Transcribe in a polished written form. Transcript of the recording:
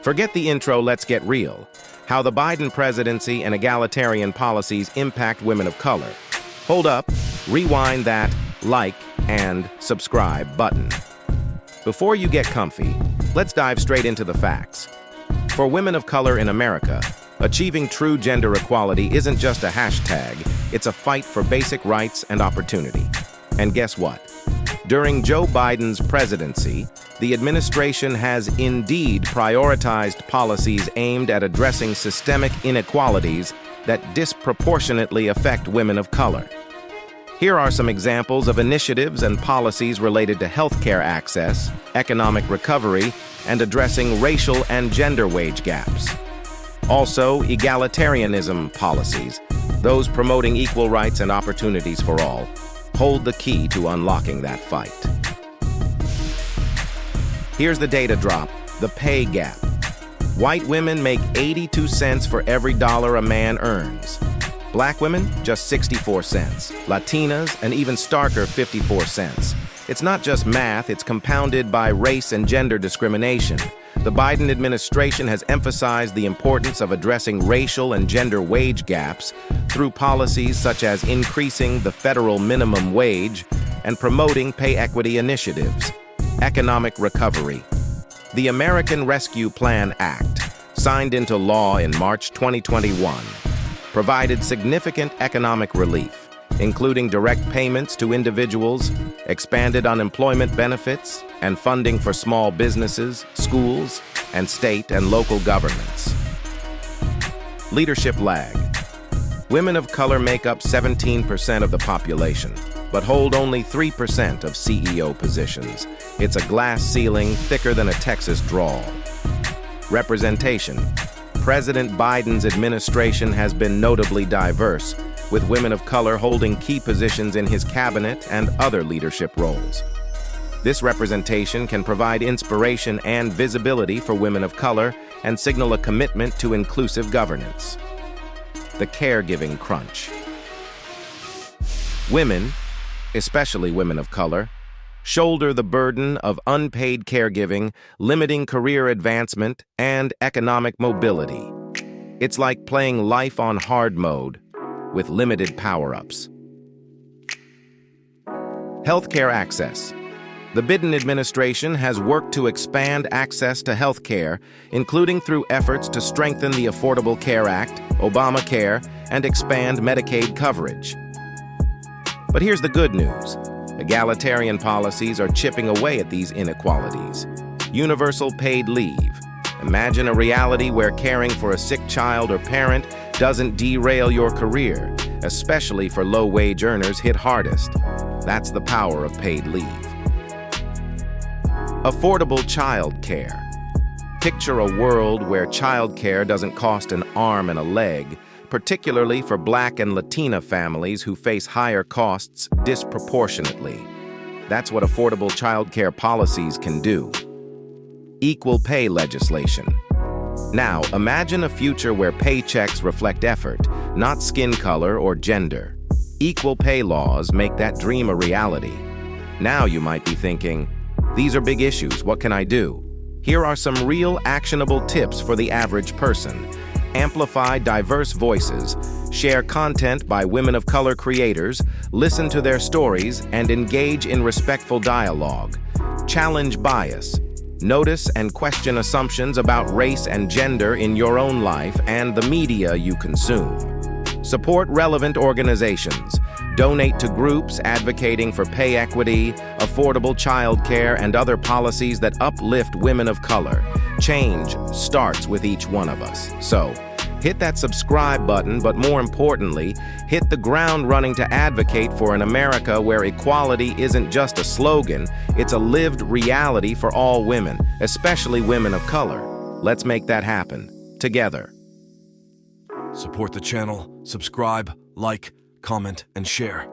Forget the intro, let's get real. How the Biden presidency and egalitarian policies impact women of color. Hold up, rewind that like and subscribe button. Before you get comfy, let's dive straight into the facts. For women of color in America, achieving true gender equality isn't just a hashtag, it's a fight for basic rights and opportunity. And guess what? During Joe Biden's presidency, the administration has indeed prioritized policies aimed at addressing systemic inequalities that disproportionately affect women of color. Here are some examples of initiatives and policies related to healthcare access, economic recovery, and addressing racial and gender wage gaps. Also, egalitarianism policies, those promoting equal rights and opportunities for all, hold the key to unlocking that fight. Here's the data drop, the pay gap. White women make 82 cents for every dollar a man earns. Black women, just 64 cents. Latinas, an even starker 54 cents. It's not just math, it's compounded by race and gender discrimination. The Biden administration has emphasized the importance of addressing racial and gender wage gaps through policies such as increasing the federal minimum wage and promoting pay equity initiatives. Economic recovery. The American Rescue Plan Act, signed into law in March 2021, provided significant economic relief, including direct payments to individuals, expanded unemployment benefits, and funding for small businesses, schools, and state and local governments. Leadership lag. Women of color make up 17% of the population, but hold only 3% of CEO positions. It's a glass ceiling thicker than a Texas drawl. Representation. President Biden's administration has been notably diverse, with women of color holding key positions in his cabinet and other leadership roles. This representation can provide inspiration and visibility for women of color and signal a commitment to inclusive governance. The caregiving crunch. Women, especially women of color, shoulder the burden of unpaid caregiving, limiting career advancement and economic mobility. It's like playing life on hard mode with limited power-ups. Healthcare access. The Biden administration has worked to expand access to healthcare, including through efforts to strengthen the Affordable Care Act, Obamacare, and expand Medicaid coverage. But here's the good news. Egalitarian policies are chipping away at these inequalities. Universal paid leave. Imagine a reality where caring for a sick child or parent doesn't derail your career, especially for low-wage earners hit hardest. That's the power of paid leave. Affordable child care. Picture a world where child care doesn't cost an arm and a leg, particularly for Black and Latina families who face higher costs disproportionately. That's what affordable childcare policies can do. Equal pay legislation. Now, imagine a future where paychecks reflect effort, not skin color or gender. Equal pay laws make that dream a reality. Now you might be thinking, these are big issues, what can I do? Here are some real actionable tips for the average person. Amplify diverse voices, share content by women of color creators, listen to their stories, and engage in respectful dialogue. Challenge bias. Notice and question assumptions about race and gender in your own life and the media you consume. Support relevant organizations. Donate to groups advocating for pay equity, affordable childcare, and other policies that uplift women of color. Change starts with each one of us. So, hit that subscribe button, but more importantly, hit the ground running to advocate for an America where equality isn't just a slogan, it's a lived reality for all women, especially women of color. Let's make that happen, together. Support the channel, subscribe, like, comment, and share.